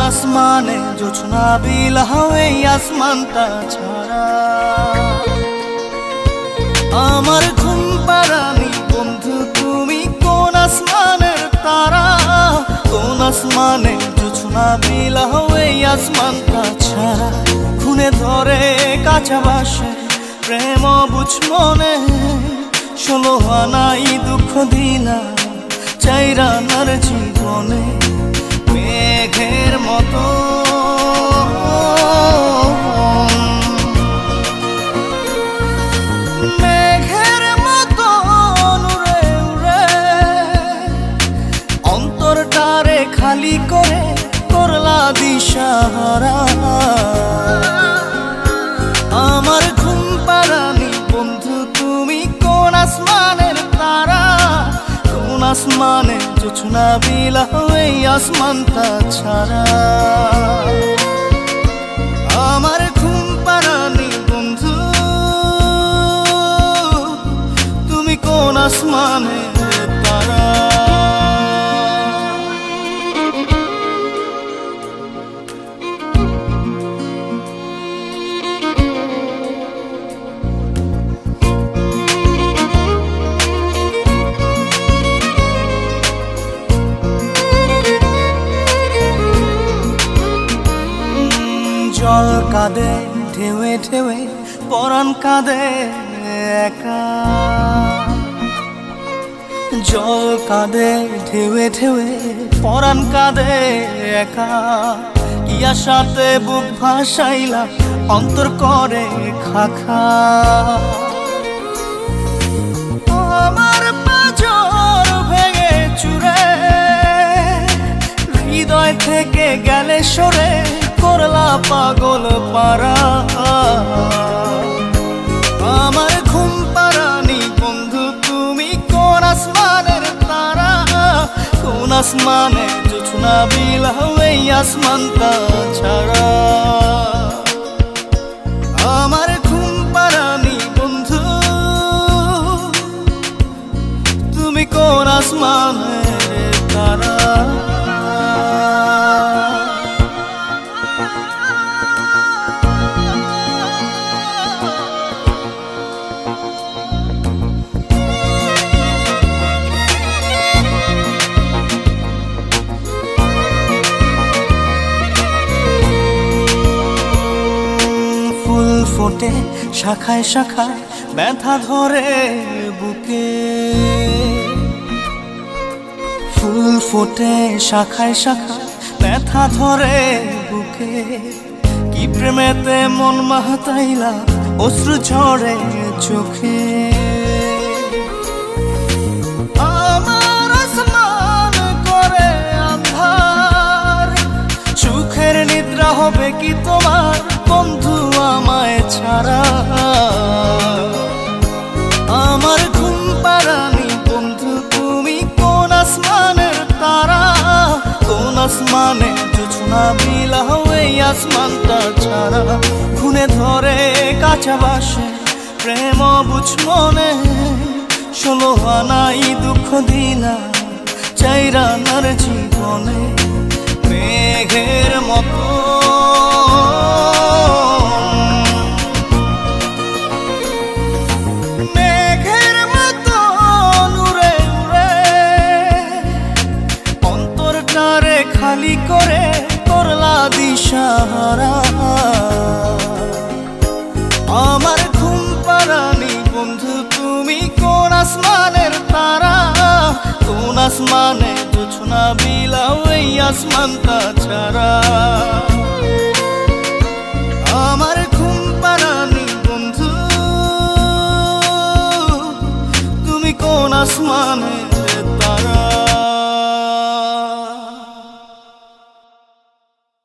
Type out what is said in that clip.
আসমানে জোছনা বিলাও এই আসমানটা ছাড়া। আমার ঘুম পাড়ানি বন্ধু তুমি কোন আসমানের তারা, কোন আসমানে জোছনা বিলাও এই আসমানটা ছাড়া। খুনে ধরে কাঁচা বাসে প্রেম বুঝ মনে, 16 আনাই দুঃখ দিলা চাইরানার জীবনে। মেঘের মতো মেঘের মতো উড়ে উড়ে অন্তরটারে খালি করে করলা দিশাহারা। আমার ঘুম পাড়ানি বন্ধু তুমি কোন আসমানের তারা, কোন আসমানে জোছনা বিলাও এই আসমানটা ছাড়া। আমার ঘুম পাড়ানি বন্ধু তুমি কোন আসমানের তারা। জল কাঁদে ঢেউে ঢেউে পরাণ কাঁদে একা, জল কাঁদে ঢেউে ঢেউে পরাণ কাঁদে একা। কি আশাতে বুক ভাসাইলা অন্তর করে খাখা। আমার পাঁজর ভেঙে চুরে হৃদয় থেকে গেলে সরে করলা পাগল পারা। আমার ঘুম পাড়ানি বন্ধু তুমি কোন আসমানের তারা, কোন আসমানে জোছনা বিলাও এই আসমানটা ছাড়া। আমার ঘুম পাড়ানি বন্ধু তুমি কোন আসমানের তারা। ফোটে শাখায় শাখায় ব্যথা ধরে বুকে, ফুল ফোটে শাখায় শাখায় ব্যথা ধরে বুকে। কি প্রেমেতে মন মাতাইলা অশ্রু ঝরে চোখে। আমার আসমান করে আন্ধার, সুখের নিদ্রা হবে কি তোমার বন্ধু আমায় ছাড়া। আমার ঘুম পাড়ানি বন্ধু তুমি কোন আসমানের তারা, কোন আসমানে জোছনা বিলাও এই আসমানটা ছাড়া। খুনে ধরে কাঁচা বাসে প্রেম বুঝ মনে, 16 আনাই দুঃখ দিলা চাইরানার জীবনে। মেঘের মতো খালি করে করলা দিশাহারা। আমার ঘুম পাড়ানি বন্ধু তুমি কোন আসমানের তারা, কোন আসমানে জোছনা বিলাও এই আসমানটা ছাড়া।